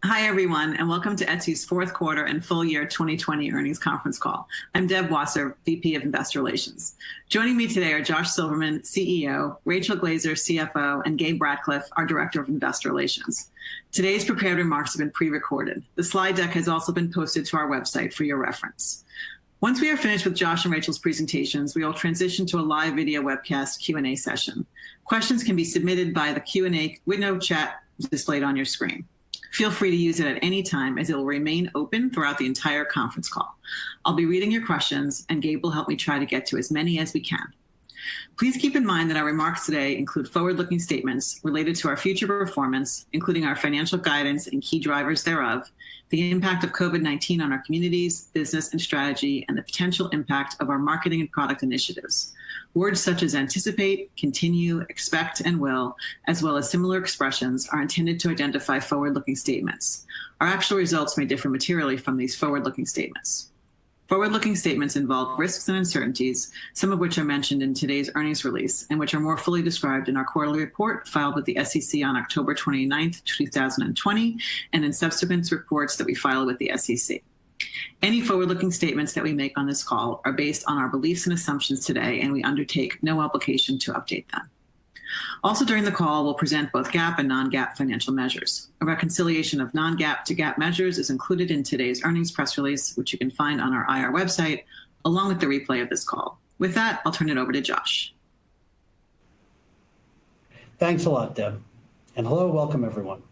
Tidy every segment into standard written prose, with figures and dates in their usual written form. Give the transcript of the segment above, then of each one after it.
Hi, everyone, and welcome to Etsy's fourth quarter and full year 2020 earnings conference call. I'm Deb Wasser, VP of Investor Relations. Joining me today are Josh Silverman, CEO, Rachel Glazer, CFO, and Gabe Ratcliffe, our Director of Investor Relations. Today's prepared remarks have been pre-recorded. The slide deck has also been posted to our website for your reference. Once we are finished with Josh and Rachel's presentations, we will transition to a live video webcast Q&A session. Questions can be submitted via the Q&A window chat displayed on your screen. Feel free to use it at any time, as it will remain open throughout the entire conference call. I'll be reading your questions, and Gabe will help me try to get to as many as we can. Please keep in mind that our remarks today include forward-looking statements related to our future performance, including our financial guidance and key drivers thereof, the impact of COVID-19 on our communities, business, and strategy, and the potential impact of our marketing and product initiatives. Words such as anticipate, continue, expect, and will, as well as similar expressions, are intended to identify forward-looking statements. Our actual results may differ materially from these forward-looking statements. Forward-looking statements involve risks and uncertainties, some of which are mentioned in today's earnings release, and which are more fully described in our quarterly report filed with the SEC on October 29th, 2020, and in subsequent reports that we file with the SEC. Any forward-looking statements that we make on this call are based on our beliefs and assumptions today, and we undertake no obligation to update them. Also during the call, we'll present both GAAP and non-GAAP financial measures. A reconciliation of non-GAAP to GAAP measures is included in today's earnings press release, which you can find on our IR website, along with the replay of this call. With that, I'll turn it over to Josh. Thanks a lot, Deb. And hello, welcome everyone.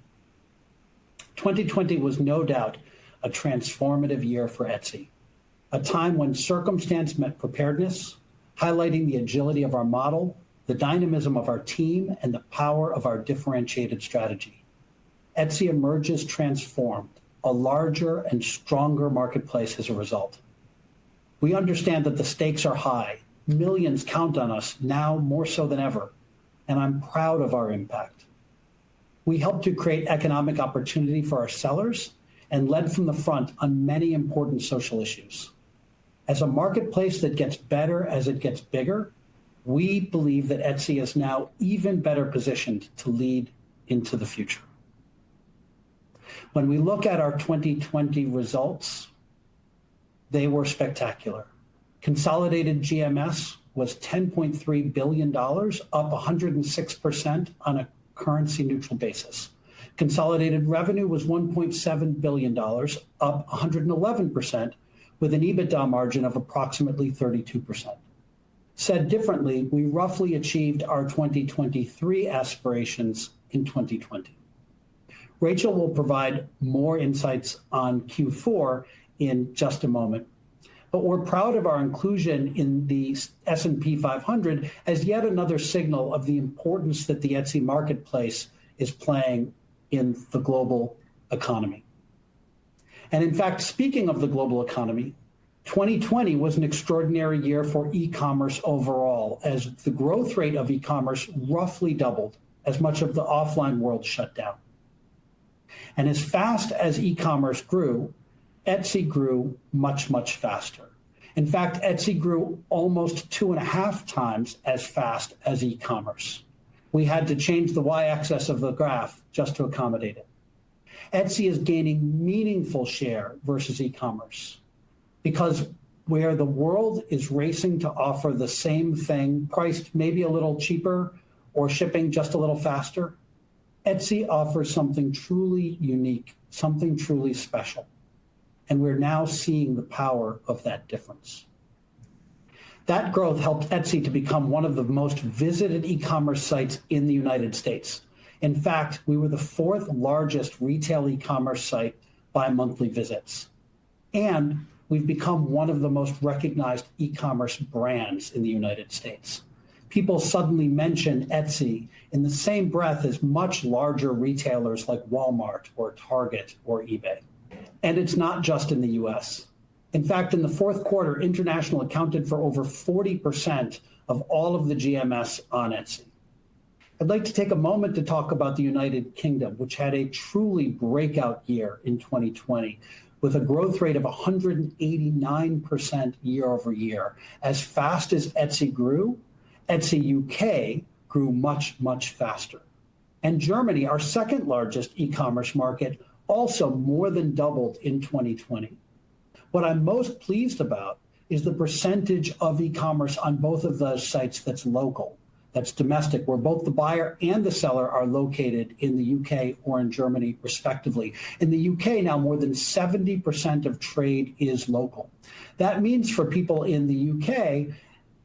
2020 was no doubt a transformative year for Etsy, a time when circumstance met preparedness, highlighting the agility of our model, the dynamism of our team, and the power of our differentiated strategy. Etsy emerges transformed, a larger and stronger marketplace as a result. We understand that the stakes are high. Millions count on us now more so than ever, and I'm proud of our impact. We help to create economic opportunity for our sellers and led from the front on many important social issues. As a marketplace that gets better as it gets bigger, we believe that Etsy is now even better positioned to lead into the future. When we look at our 2020 results, they were spectacular. Consolidated GMS was $10.3 billion, up 106% on a currency-neutral basis. Consolidated revenue was $1.7 billion, up 111%, with an EBITDA margin of approximately 32%. Said differently, we roughly achieved our 2023 aspirations in 2020. Rachel will provide more insights on Q4 in just a moment, but we're proud of our inclusion in the S&P 500 as yet another signal of the importance that the Etsy marketplace is playing in the global economy. And in fact, speaking of the global economy, 2020 was an extraordinary year for e-commerce overall, as the growth rate of e-commerce roughly doubled as much of the offline world shut down. And as fast as e-commerce grew, Etsy grew much, much faster. In fact, Etsy grew almost 2.5 times as fast as e-commerce. We had to change the y-axis of the graph just to accommodate it. Etsy is gaining meaningful share versus e-commerce because where the world is racing to offer the same thing, priced maybe a little cheaper or shipping just a little faster, Etsy offers something truly unique, something truly special. And we're now seeing the power of that difference. That growth helped Etsy to become one of the most visited e-commerce sites in the United States. In fact, we were the 4th largest retail e-commerce site by monthly visits. And we've become one of the most recognized e-commerce brands in the United States. People suddenly mention Etsy in the same breath as much larger retailers like Walmart or Target or eBay. And it's not just in the US. In fact, in the fourth quarter, international accounted for over 40% of all of the GMS on Etsy. I'd like to take a moment to talk about the United Kingdom, which had a truly breakout year in 2020, with a growth rate of 189% year over year. As fast as Etsy grew, Etsy UK grew much, much faster. And Germany, our second largest e-commerce market, also more than doubled in 2020. What I'm most pleased about is the percentage of e-commerce on both of those sites that's local, that's domestic, where both the buyer and the seller are located in the UK or in Germany, respectively. In the UK now, more than 70% of trade is local. That means for people in the UK,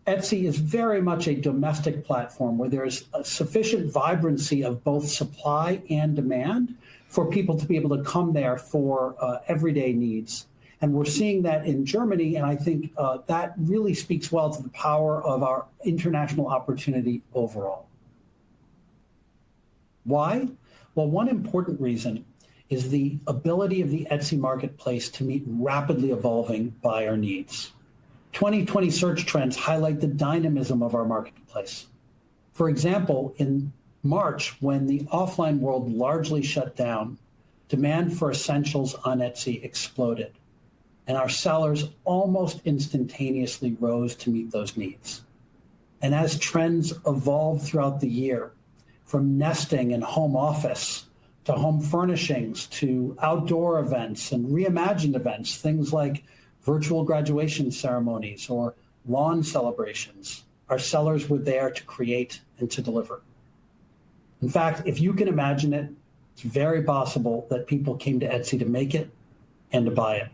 Etsy is very much a domestic platform where there's a sufficient vibrancy of both supply and demand for people to be able to come there for everyday needs. And we're seeing that in Germany, and I think that really speaks well to the power of our international opportunity overall. Why? Well, one important reason is the ability of the Etsy marketplace to meet rapidly evolving buyer needs. 2020 search trends highlight the dynamism of our marketplace. For example, in March, when the offline world largely shut down, demand for essentials on Etsy exploded, and our sellers almost instantaneously rose to meet those needs. And as trends evolved throughout the year, from nesting and home office to home furnishings to outdoor events and reimagined events, things like virtual graduation ceremonies or lawn celebrations, our sellers were there to create and to deliver. In fact, if you can imagine it, it's very possible that people came to Etsy to make it and to buy it.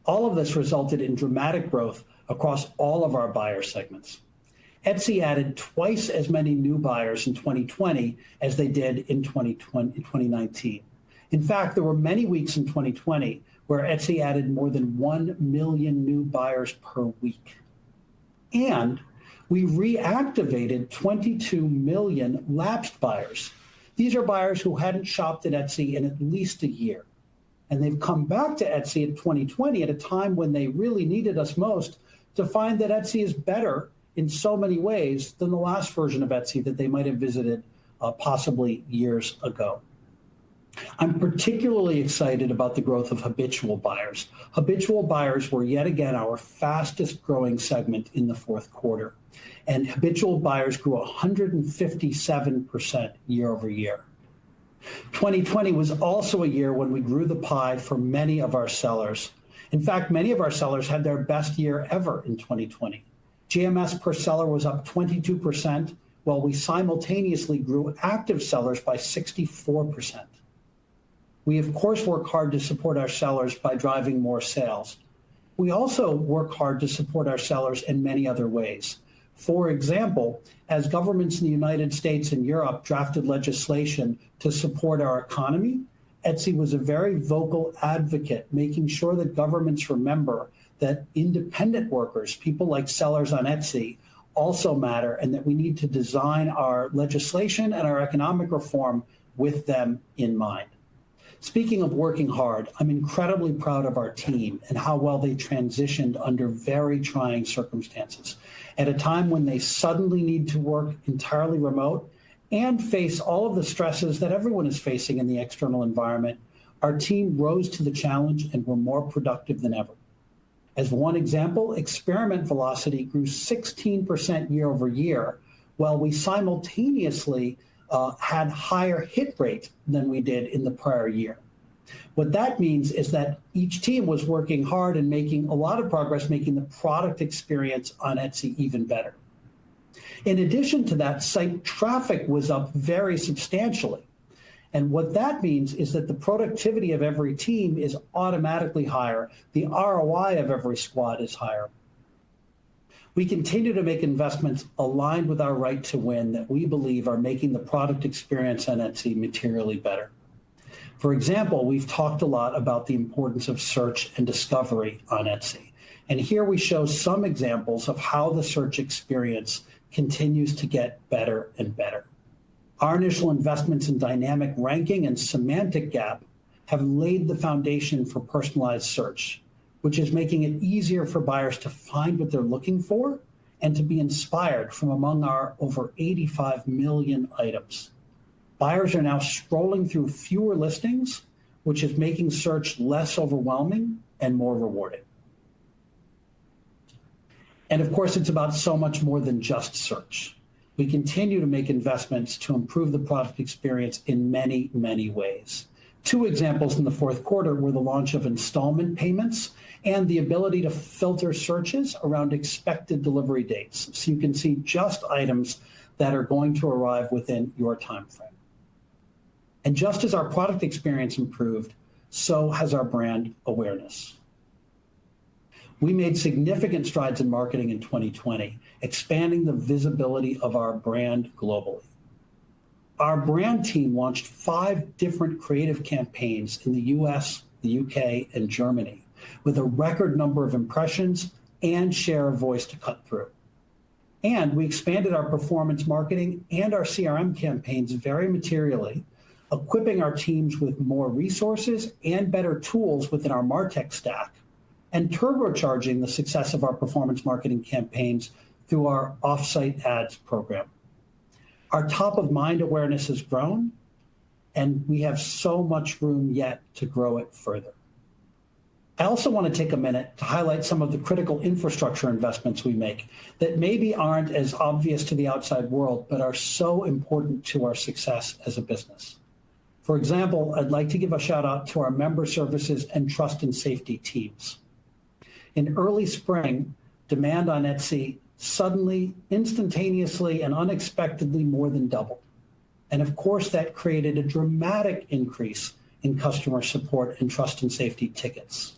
All of this resulted in dramatic growth across all of our buyer segments. Etsy added twice as many new buyers in 2020 as they did in 2019. In fact, there were many weeks in 2020 where Etsy added more than 1 million new buyers per week. And we reactivated 22 million lapsed buyers. These are buyers who hadn't shopped at Etsy in at least a year. And they've come back to Etsy in 2020 at a time when they really needed us most to find that Etsy is better in so many ways than the last version of Etsy that they might have visited possibly years ago. I'm particularly excited about the growth of habitual buyers. Habitual buyers were yet again our fastest growing segment in the fourth quarter. And habitual buyers grew 157% year over year. 2020 was also a year when we grew the pie for many of our sellers. In fact, many of our sellers had their best year ever in 2020. GMS per seller was up 22%, while we simultaneously grew active sellers by 64%. We, of course, work hard to support our sellers by driving more sales. We also work hard to support our sellers in many other ways. For example, as governments in the United States and Europe drafted legislation to support our economy, Etsy was a very vocal advocate, making sure that governments remember that independent workers, people like sellers on Etsy, also matter, and that we need to design our legislation and our economic reform with them in mind. Speaking of working hard, I'm incredibly proud of our team and how well they transitioned under very trying circumstances. At a time when they suddenly need to work entirely remote and face all of the stresses that everyone is facing in the external environment, our team rose to the challenge and were more productive than ever. As one example, experiment velocity grew 16% year over year, while we simultaneously had higher hit rate than we did in the prior year. What that means is that each team was working hard and making a lot of progress, making the product experience on Etsy even better. In addition to that, site traffic was up very substantially. And what that means is that the productivity of every team is automatically higher. The ROI of every squad is higher. We continue to make investments aligned with our right to win that we believe are making the product experience on Etsy materially better. For example, we've talked a lot about the importance of search and discovery on Etsy. And here we show some examples of how the search experience continues to get better and better. Our initial investments in dynamic ranking and semantic gap have laid the foundation for personalized search, which is making it easier for buyers to find what they're looking for and to be inspired from among our over 85 million items. Buyers are now scrolling through fewer listings, which is making search less overwhelming and more rewarding. And of course, it's about so much more than just search. We continue to make investments to improve the product experience in many, many ways. Two examples in the fourth quarter were the launch of installment payments and the ability to filter searches around expected delivery dates, so you can see just items that are going to arrive within your time frame. And just as our product experience improved, so has our brand awareness. We made significant strides in marketing in 2020, expanding the visibility of our brand globally. Our brand team launched 5 different creative campaigns in the US, the UK, and Germany, with a record number of impressions and share of voice to cut through. And we expanded our performance marketing and our CRM campaigns very materially, equipping our teams with more resources and better tools within our MarTech stack, and turbocharging the success of our performance marketing campaigns through our offsite ads program. Our top of mind awareness has grown, and we have so much room yet to grow it further. I also want to take a minute to highlight some of the critical infrastructure investments we make that maybe aren't as obvious to the outside world, but are so important to our success as a business. For example, I'd like to give a shout out to our member services and trust and safety teams. In early spring, demand on Etsy suddenly, instantaneously, and unexpectedly more than doubled. And of course, that created a dramatic increase in customer support and trust and safety tickets.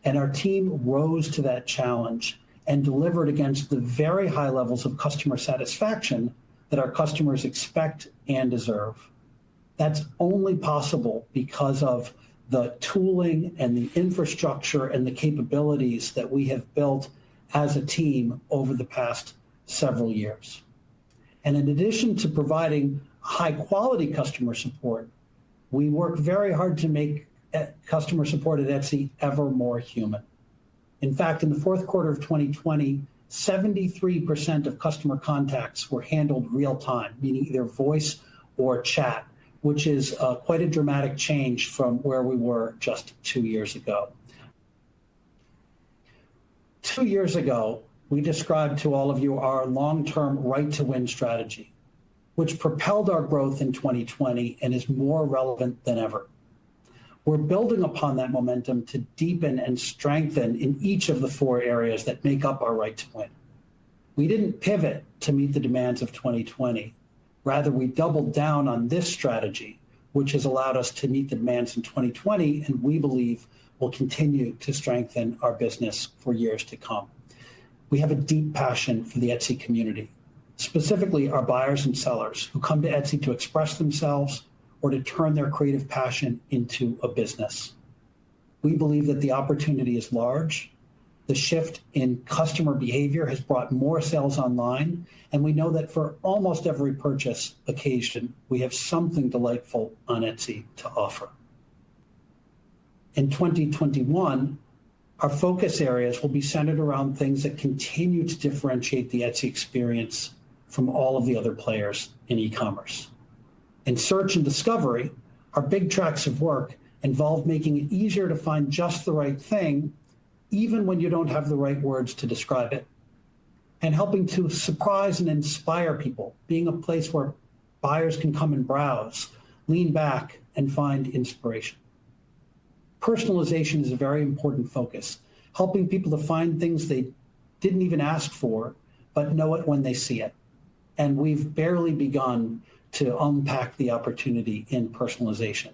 And our team rose to that challenge and delivered against the very high levels of customer satisfaction that our customers expect and deserve. That's only possible because of the tooling and the infrastructure and the capabilities that we have built as a team over the past several years. And in addition to providing high quality customer support, we work very hard to make customer support at Etsy ever more human. In fact, in the fourth quarter of 2020, 73% of customer contacts were handled real time, meaning either voice or chat, which is quite a dramatic change from where we were just 2 years ago. 2 years ago, we described to all of you our long-term right to win strategy, which propelled our growth in 2020 and is more relevant than ever. We're building upon that momentum to deepen and strengthen in each of the 4 areas that make up our right to win. We didn't pivot to meet the demands of 2020. Rather, we doubled down on this strategy, which has allowed us to meet the demands in 2020, and we believe will continue to strengthen our business for years to come. We have a deep passion for the Etsy community, specifically our buyers and sellers who come to Etsy to express themselves or to turn their creative passion into a business. We believe that the opportunity is large. The shift in customer behavior has brought more sales online, and we know that for almost every purchase occasion, we have something delightful on Etsy to offer. In 2021, our focus areas will be centered around things that continue to differentiate the Etsy experience from all of the other players in e-commerce. In search and discovery, our big tracks of work involve making it easier to find just the right thing, even when you don't have the right words to describe it, and helping to surprise and inspire people, being a place where buyers can come and browse, lean back, and find inspiration. Personalization is a very important focus, helping people to find things they didn't even ask for, but know it when they see it. And we've barely begun to unpack the opportunity in personalization.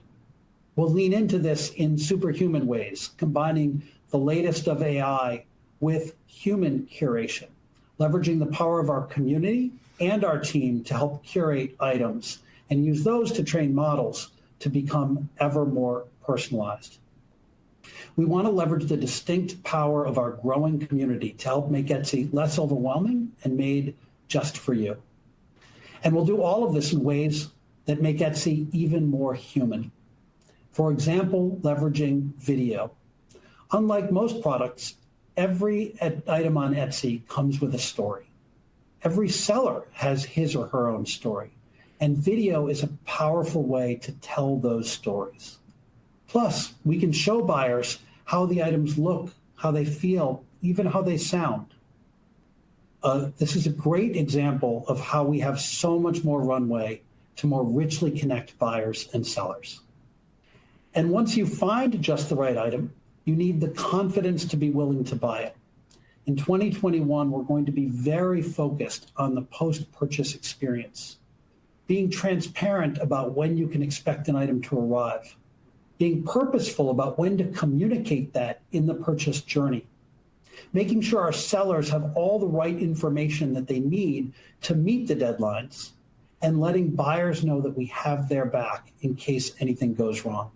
We'll lean into this in superhuman ways, combining the latest of AI with human curation, leveraging the power of our community and our team to help curate items and use those to train models to become ever more personalized. We want to leverage the distinct power of our growing community to help make Etsy less overwhelming and made just for you. And we'll do all of this in ways that make Etsy even more human. For example, leveraging video. Unlike most products, every item on Etsy comes with a story. Every seller has his or her own story, and video is a powerful way to tell those stories. Plus, we can show buyers how the items look, how they feel, even how they sound. This is a great example of how we have so much more runway to more richly connect buyers and sellers. And once you find just the right item, you need the confidence to be willing to buy it. In 2021, we're going to be very focused on the post-purchase experience, being transparent about when you can expect an item to arrive, being purposeful about when to communicate that in the purchase journey, making sure our sellers have all the right information that they need to meet the deadlines, and letting buyers know that we have their back in case anything goes wrong.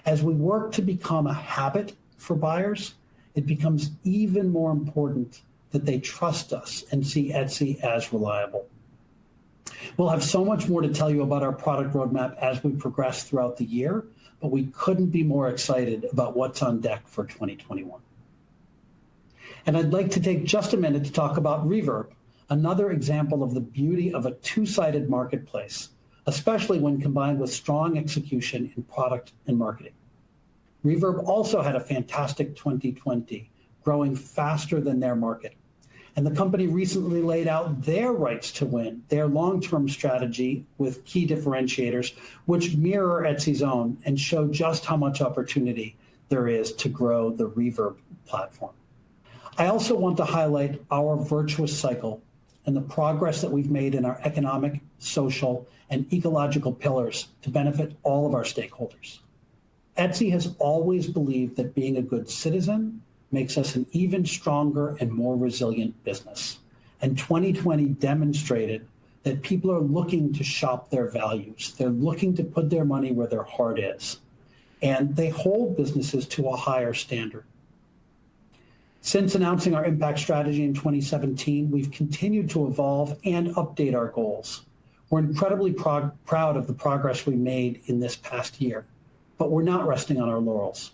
As we work to become a habit for buyers, it becomes even more important that they trust us and see Etsy as reliable. We'll have so much more to tell you about our product roadmap as we progress throughout the year, but we couldn't be more excited about what's on deck for 2021. And I'd like to take just a minute to talk about Reverb, another example of the beauty of a two-sided marketplace, especially when combined with strong execution in product and marketing. Reverb also had a fantastic 2020, growing faster than their market. And the company recently laid out their rights to win, their long-term strategy with key differentiators, which mirror Etsy's own and show just how much opportunity there is to grow the Reverb platform. I also want to highlight our virtuous cycle and the progress that we've made in our economic, social, and ecological pillars to benefit all of our stakeholders. Etsy has always believed that being a good citizen makes us an even stronger and more resilient business. And 2020 demonstrated that people are looking to shop their values. They're looking to put their money where their heart is. And they hold businesses to a higher standard. Since announcing our impact strategy in 2017, we've continued to evolve and update our goals. We're incredibly proud of the progress we made in this past year, but we're not resting on our laurels.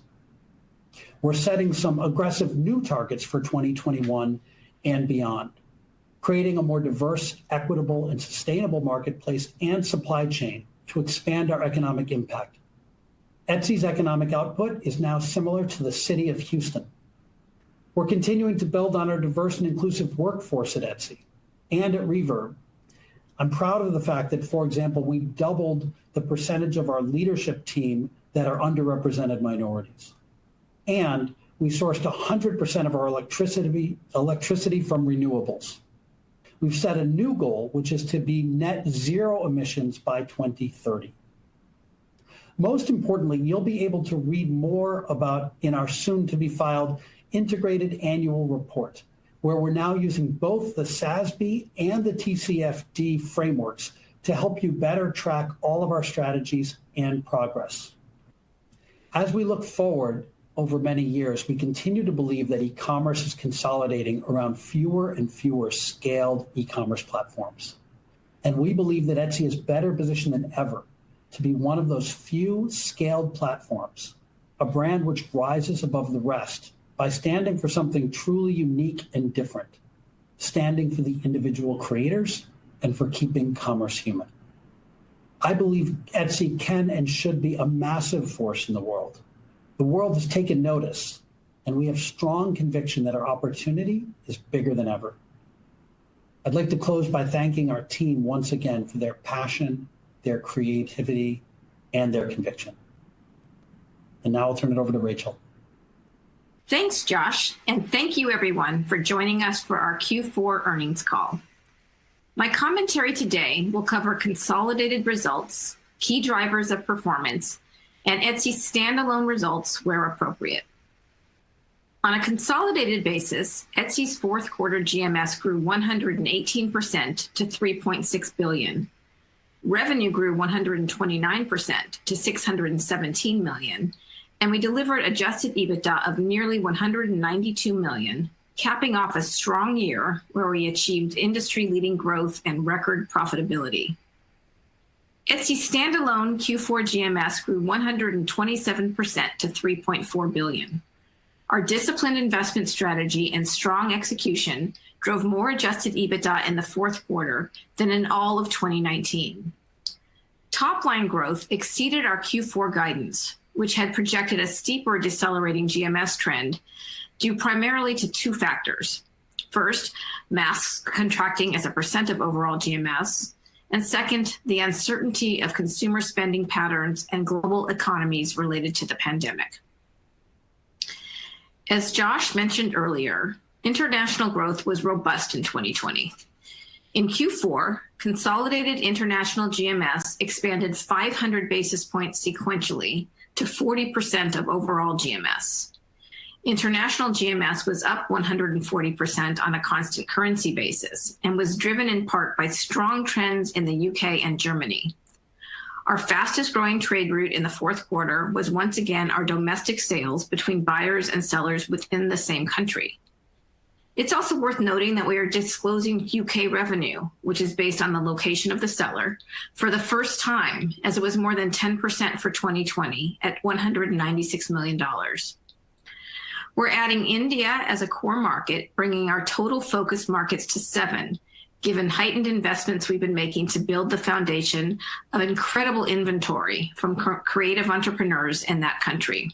We're setting some aggressive new targets for 2021 and beyond, creating a more diverse, equitable, and sustainable marketplace and supply chain to expand our economic impact. Etsy's economic output is now similar to the city of Houston. We're continuing to build on our diverse and inclusive workforce at Etsy and at Reverb. I'm proud of the fact that, for example, we doubled the percentage of our leadership team that are underrepresented minorities. And we sourced 100% of our electricity from renewables. We've set a new goal, which is to be net zero emissions by 2030. Most importantly, you'll be able to read more about in our soon-to-be filed integrated annual report, where we're now using both the SASB and the TCFD frameworks to help you better track all of our strategies and progress. As we look forward over many years, we continue to believe that e-commerce is consolidating around fewer and fewer scaled e-commerce platforms. And we believe that Etsy is better positioned than ever to be one of those few scaled platforms, a brand which rises above the rest by standing for something truly unique and different, standing for the individual creators and for keeping commerce human. I believe Etsy can and should be a massive force in the world. The world has taken notice, and we have strong conviction that our opportunity is bigger than ever. I'd like to close by thanking our team once again for their passion, their creativity, and their conviction. And now I'll turn it over to Rachel. Thanks, Josh, and thank you everyone for joining us for our Q4 earnings call. My commentary today will cover consolidated results, key drivers of performance, and Etsy's standalone results where appropriate. On a consolidated basis, Etsy's fourth quarter GMS grew 118% to $3.6 billion. Revenue grew 129% to $617 million, and we delivered adjusted EBITDA of nearly $192 million, capping off a strong year where we achieved industry-leading growth and record profitability. Etsy's standalone Q4 GMS grew 127% to $3.4 billion. Our disciplined investment strategy and strong execution drove more adjusted EBITDA in the fourth quarter than in all of 2019. Top-line growth exceeded our Q4 guidance, which had projected a steeper decelerating GMS trend due primarily to two factors. First, masks contracting as a percent of overall GMS, and second, the uncertainty of consumer spending patterns and global economies related to the pandemic. As Josh mentioned earlier, international growth was robust in 2020. In Q4, consolidated international GMS expanded 500 basis points sequentially to 40% of overall GMS. International GMS was up 140% on a constant currency basis and was driven in part by strong trends in the UK and Germany. Our fastest growing trade route in the fourth quarter was once again our domestic sales between buyers and sellers within the same country. It's also worth noting that we are disclosing UK revenue, which is based on the location of the seller, for the first time, as it was more than 10% for 2020 at $196 million. We're adding India as a core market, bringing our total focus markets to 7, given heightened investments we've been making to build the foundation of incredible inventory from creative entrepreneurs in that country.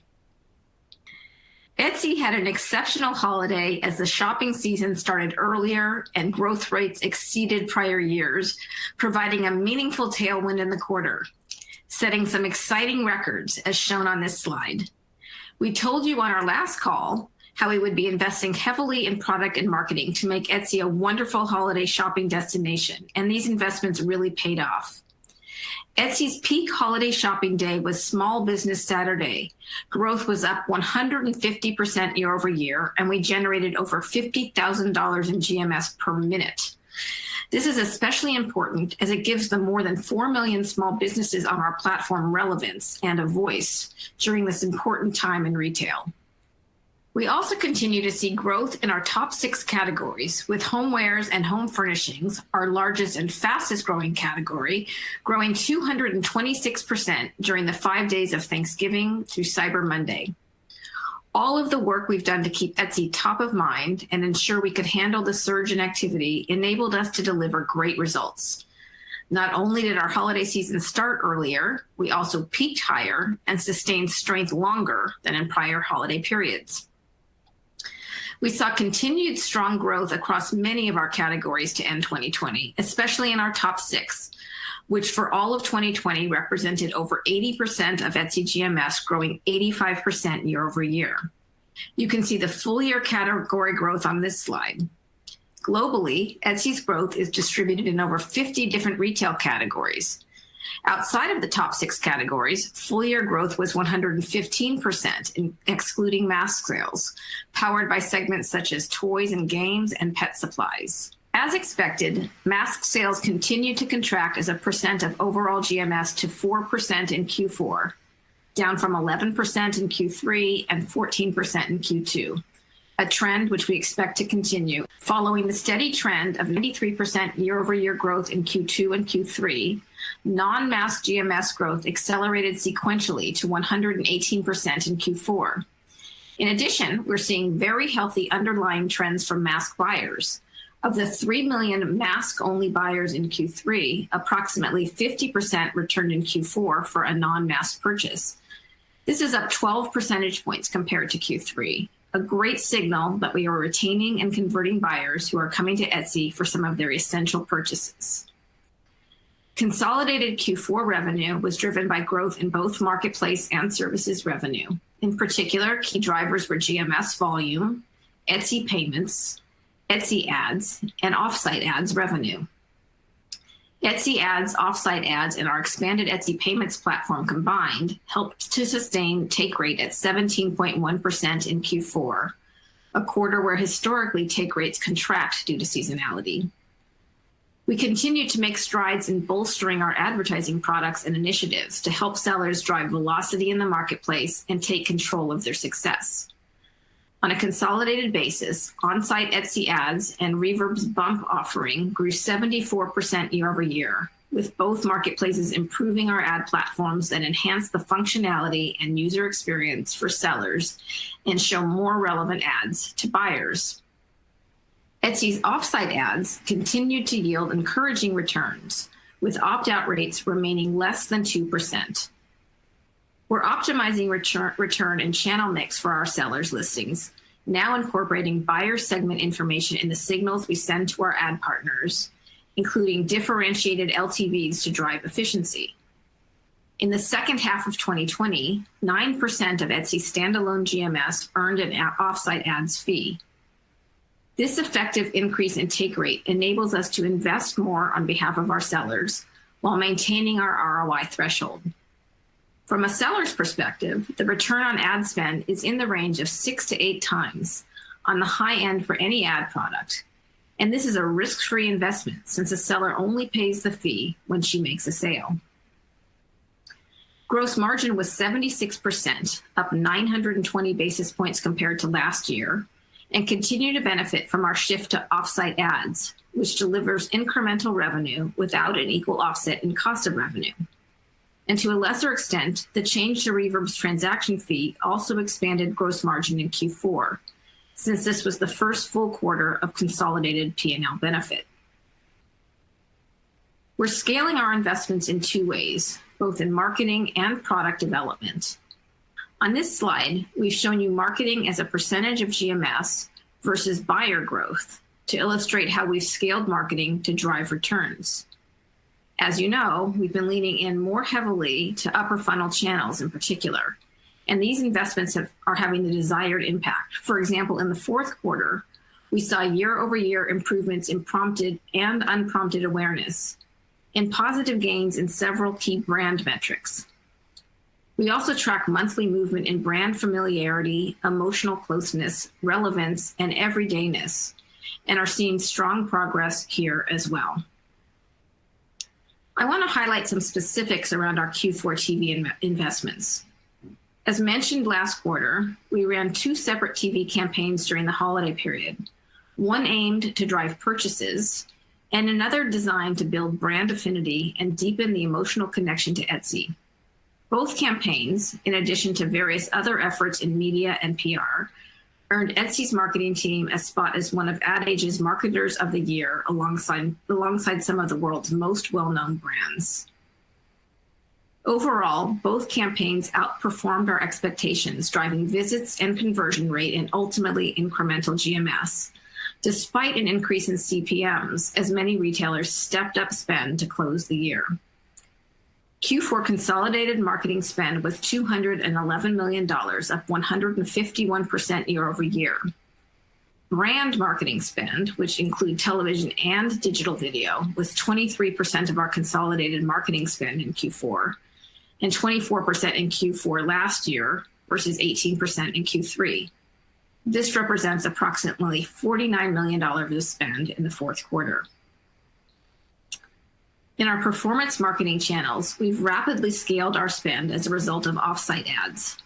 Etsy had an exceptional holiday as the shopping season started earlier and growth rates exceeded prior years, providing a meaningful tailwind in the quarter, setting some exciting records as shown on this slide. We told you on our last call how we would be investing heavily in product and marketing to make Etsy a wonderful holiday shopping destination, and these investments really paid off. Etsy's peak holiday shopping day was Small Business Saturday. Growth was up 150% year over year, and we generated over $50,000 in GMS per minute. This is especially important as it gives the more than 4 million small businesses on our platform relevance and a voice during this important time in retail. We also continue to see growth in our top 6 categories, with homewares and home furnishings, our largest and fastest growing category, growing 226% during the 5 days of Thanksgiving through Cyber Monday. All of the work we've done to keep Etsy top of mind and ensure we could handle the surge in activity enabled us to deliver great results. Not only did our holiday season start earlier, we also peaked higher and sustained strength longer than in prior holiday periods. We saw continued strong growth across many of our categories to end 2020, especially in our top 6, which for all of 2020 represented over 80% of Etsy GMS, growing 85% year over year. You can see the full year category growth on this slide. Globally, Etsy's growth is distributed in over 50 different retail categories. Outside of the top 6 categories, full year growth was 115%, excluding mask sales, powered by segments such as toys and games and pet supplies. As expected, mask sales continued to contract as a percent of overall GMS to 4% in Q4, down from 11% in Q3 and 14% in Q2, a trend which we expect to continue. Following the steady trend of 93% year-over-year growth in Q2 and Q3, non-mask GMS growth accelerated sequentially to 118% in Q4. In addition, we're seeing very healthy underlying trends from mask buyers. Of the 3 million mask-only buyers in Q3, approximately 50% returned in Q4 for a non-mask purchase. This is up 12 percentage points compared to Q3, a great signal that we are retaining and converting buyers who are coming to Etsy for some of their essential purchases. Consolidated Q4 revenue was driven by growth in both marketplace and services revenue. In particular, key drivers were GMS volume, Etsy payments, Etsy ads, and offsite ads revenue. Etsy ads, offsite ads, and our expanded Etsy payments platform combined helped to sustain take rate at 17.1% in Q4, a quarter where historically take rates contract due to seasonality. We continue to make strides in bolstering our advertising products and initiatives to help sellers drive velocity in the marketplace and take control of their success. On a consolidated basis, on-site Etsy ads and Reverb's bump offering grew 74% year over year, with both marketplaces improving our ad platforms that enhance the functionality and user experience for sellers and show more relevant ads to buyers. Etsy's offsite ads continued to yield encouraging returns, with opt-out rates remaining less than 2%. We're optimizing return and channel mix for our sellers' listings, now incorporating buyer segment information in the signals we send to our ad partners, including differentiated LTVs to drive efficiency. In the second half of 2020, 9% of Etsy's standalone GMS earned an offsite ads fee. This effective increase in take rate enables us to invest more on behalf of our sellers while maintaining our ROI threshold. From a seller's perspective, the return on ad spend is in the range of 6 to 8 times on the high end for any ad product. And this is a risk-free investment since a seller only pays the fee when she makes a sale. Gross margin was 76%, up 920 basis points compared to last year, and continue to benefit from our shift to offsite ads, which delivers incremental revenue without an equal offset in cost of revenue. And to a lesser extent, the change to Reverb's transaction fee also expanded gross margin in Q4, since this was the first full quarter of consolidated P&L benefit. We're scaling our investments in 2 ways, both in marketing and product development. On this slide, we've shown you marketing as a percentage of GMS versus buyer growth to illustrate how we've scaled marketing to drive returns. As you know, we've been leaning in more heavily to upper funnel channels in particular, and these investments are having the desired impact. For example, in the fourth quarter, we saw year-over-year improvements in prompted and unprompted awareness, and positive gains in several key brand metrics. We also track monthly movement in brand familiarity, emotional closeness, relevance, and everydayness, and are seeing strong progress here as well. I want to highlight some specifics around our Q4 TV investments. As mentioned last quarter, we ran 2 separate TV campaigns during the holiday period, one aimed to drive purchases, and another designed to build brand affinity and deepen the emotional connection to Etsy. Both campaigns, in addition to various other efforts in media and PR, earned Etsy's marketing team a spot as one of Ad Age's Marketers of the Year alongside some of the world's most well-known brands. Overall, both campaigns outperformed our expectations, driving visits and conversion rate and ultimately incremental GMS, despite an increase in CPMs as many retailers stepped up spend to close the year. Q4 consolidated marketing spend was $211 million, up 151% year over year. Brand marketing spend, which include television and digital video, was 23% of our consolidated marketing spend in Q4, and 24% in Q4 last year versus 18% in Q3. This represents approximately $49 million of spend in the fourth quarter. In our performance marketing channels, we've rapidly scaled our spend as a result of offsite ads.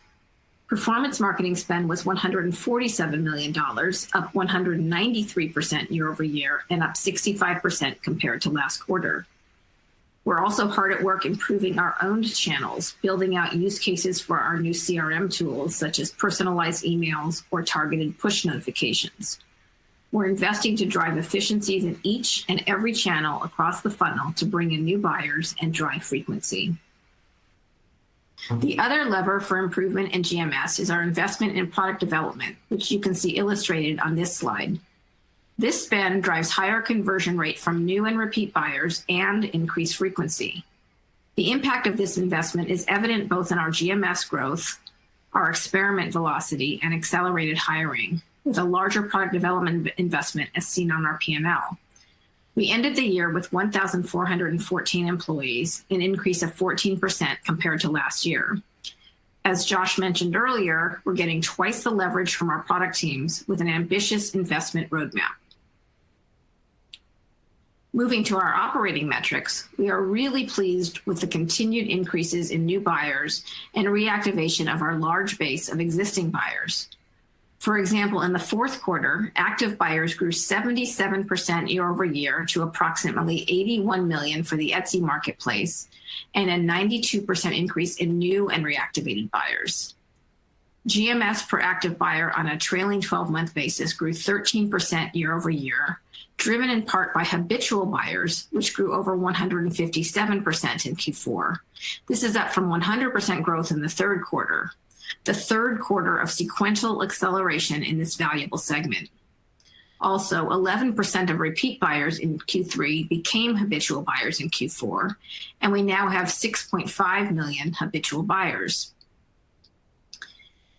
Performance marketing spend was $147 million, up 193% year over year and up 65% compared to last quarter. We're also hard at work improving our owned channels, building out use cases for our new CRM tools, such as personalized emails or targeted push notifications. We're investing to drive efficiencies in each and every channel across the funnel to bring in new buyers and drive frequency. The other lever for improvement in GMS is our investment in product development, which you can see illustrated on this slide. This spend drives higher conversion rate from new and repeat buyers and increased frequency. The impact of this investment is evident both in our GMS growth, our experiment velocity, and accelerated hiring, with a larger product development investment as seen on our P&L. We ended the year with 1,414 employees, an increase of 14% compared to last year. As Josh mentioned earlier, we're getting twice the leverage from our product teams with an ambitious investment roadmap. Moving to our operating metrics, we are really pleased with the continued increases in new buyers and reactivation of our large base of existing buyers. For example, in the fourth quarter, active buyers grew 77% year over year to approximately 81 million for the Etsy marketplace, and a 92% increase in new and reactivated buyers. GMS per active buyer on a trailing 12-month basis grew 13% year over year, driven in part by habitual buyers, which grew over 157% in Q4. This is up from 100% growth in the third quarter, the third quarter of sequential acceleration in this valuable segment. Also, 11% of repeat buyers in Q3 became habitual buyers in Q4, and we now have 6.5 million habitual buyers.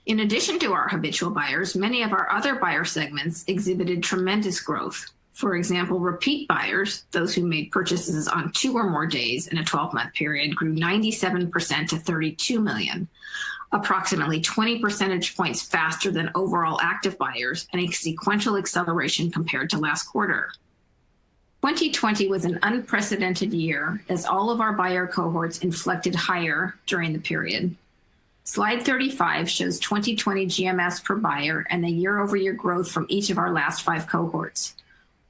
In addition to our habitual buyers, many of our other buyer segments exhibited tremendous growth. For example, repeat buyers, those who made purchases on 2 or more days in a 12-month period, grew 97% to 32 million, approximately 20 percentage points faster than overall active buyers, and a sequential acceleration compared to last quarter. 2020 was an unprecedented year as all of our buyer cohorts inflected higher during the period. Slide 35 shows 2020 GMS per buyer and the year-over-year growth from each of our last 5 cohorts.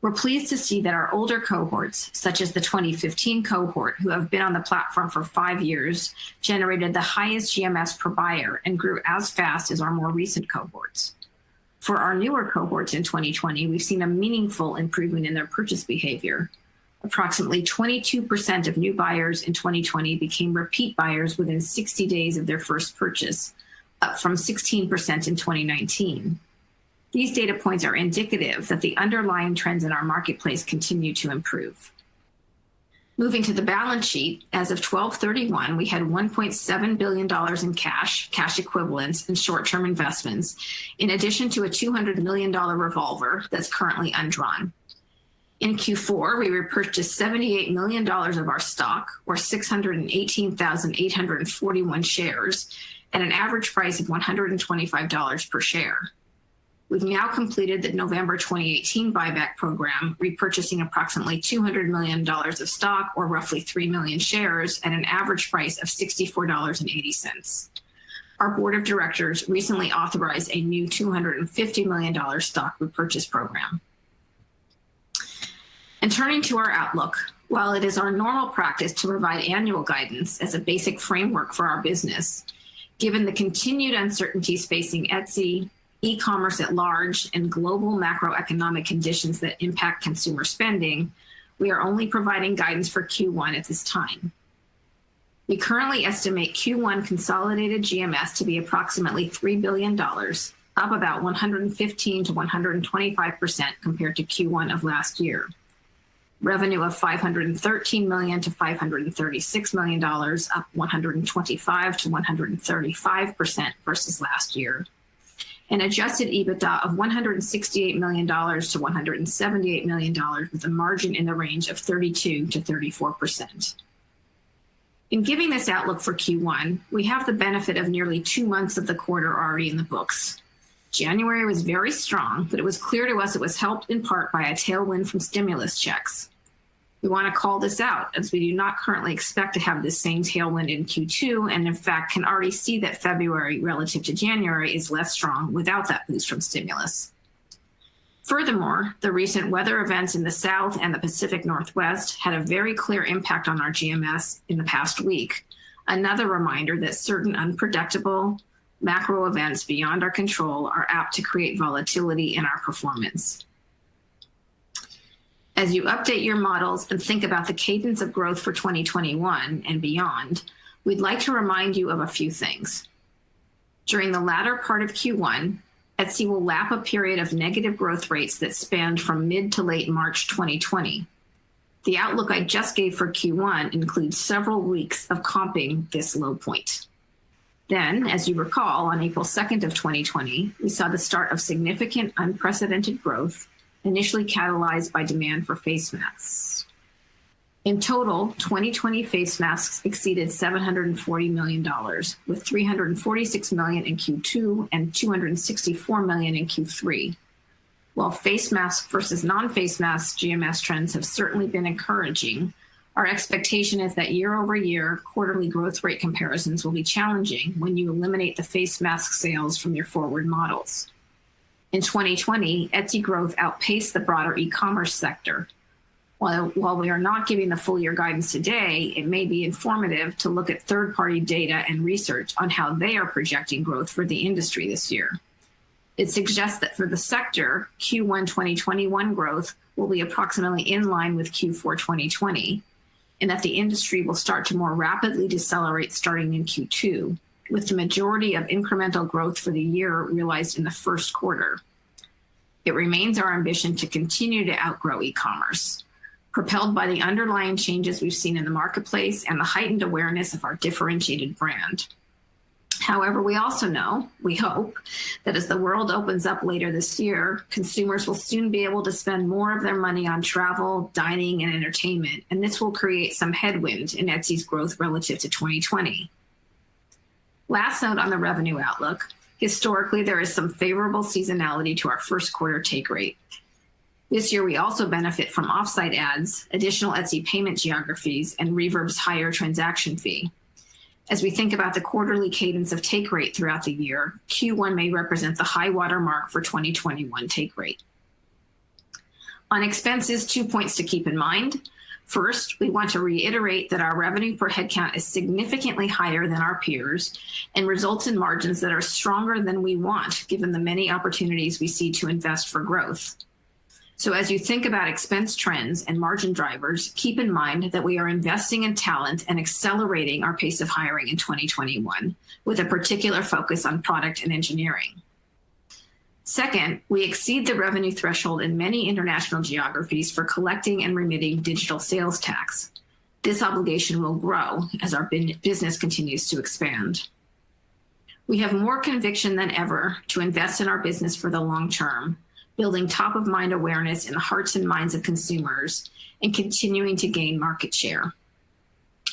We're pleased to see that our older cohorts, such as the 2015 cohort, who have been on the platform for 5 years, generated the highest GMS per buyer and grew as fast as our more recent cohorts. For our newer cohorts in 2020, we've seen a meaningful improvement in their purchase behavior. Approximately 22% of new buyers in 2020 became repeat buyers within 60 days of their first purchase, up from 16% in 2019. These data points are indicative that the underlying trends in our marketplace continue to improve. Moving to the balance sheet, as of 12/31, we had $1.7 billion in cash equivalents, and short-term investments, in addition to a $200 million revolver that's currently undrawn. In Q4, we repurchased $78 million of our stock, or 618,841 shares, at an average price of $125 per share. We've now completed the November 2018 buyback program, repurchasing approximately $200 million of stock, or roughly 3 million shares, at an average price of $64.80. Our board of directors recently authorized a new $250 million stock repurchase program. And turning to our outlook, while it is our normal practice to provide annual guidance as a basic framework for our business, given the continued uncertainties facing Etsy, e-commerce at large, and global macroeconomic conditions that impact consumer spending, we are only providing guidance for Q1 at this time. We currently estimate Q1 consolidated GMS to be approximately $3 billion, up about 115 to 125% compared to Q1 of last year. Revenue of $513 million to $536 million, up 125 to 135% versus last year. An adjusted EBITDA of $168 million to $178 million, with a margin in the range of 32 to 34%. In giving this outlook for Q1, we have the benefit of nearly 2 months of the quarter already in the books. January was very strong, but it was clear to us it was helped in part by a tailwind from stimulus checks. We want to call this out, as we do not currently expect to have this same tailwind in Q2, and in fact can already see that February relative to January is less strong without that boost from stimulus. Furthermore, the recent weather events in the South and the Pacific Northwest had a very clear impact on our GMS in the past week, another reminder that certain unpredictable macro events beyond our control are apt to create volatility in our performance. As you update your models and think about the cadence of growth for 2021 and beyond, we'd like to remind you of a few things. During the latter part of Q1, Etsy will lap a period of negative growth rates that spanned from mid to late March 2020. The outlook I just gave for Q1 includes several weeks of comping this low point. Then, as you recall, on April 2nd of 2020, we saw the start of significant unprecedented growth, initially catalyzed by demand for face masks. In total, 2020 face masks exceeded $740 million, with $346 million in Q2 and $264 million in Q3. While face mask versus non-face mask GMS trends have certainly been encouraging, our expectation is that year-over-year quarterly growth rate comparisons will be challenging when you eliminate the face mask sales from your forward models. In 2020, Etsy growth outpaced the broader e-commerce sector. While we are not giving the full year guidance today, it may be informative to look at third-party data and research on how they are projecting growth for the industry this year. It suggests that for the sector, Q1 2021 growth will be approximately in line with Q4 2020, and that the industry will start to more rapidly decelerate starting in Q2, with the majority of incremental growth for the year realized in the first quarter. it remains our ambition to continue to outgrow e-commerce, propelled by the underlying changes we've seen in the marketplace and the heightened awareness of our differentiated brand. However, we also know, we hope, that as the world opens up later this year, consumers will soon be able to spend more of their money on travel, dining, and entertainment, and this will create some headwind in Etsy's growth relative to 2020. Last note on the revenue outlook. Historically, there is some favorable seasonality to our first quarter take rate. This year, we also benefit from offsite ads, additional Etsy payment geographies, and Reverb's higher transaction fee. As we think about the quarterly cadence of take rate throughout the year, Q1 may represent the high water mark for 2021 take rate. On expenses, 2 points to keep in mind. First, we want to reiterate that our revenue per headcount is significantly higher than our peers and results in margins that are stronger than we want, given the many opportunities we see to invest for growth. So as you think about expense trends and margin drivers, keep in mind that we are investing in talent and accelerating our pace of hiring in 2021, with a particular focus on product and engineering. Second, we exceed the revenue threshold in many international geographies for collecting and remitting digital sales tax. This obligation will grow as our business continues to expand. We have more conviction than ever to invest in our business for the long term, building top-of-mind awareness in the hearts and minds of consumers, and continuing to gain market share.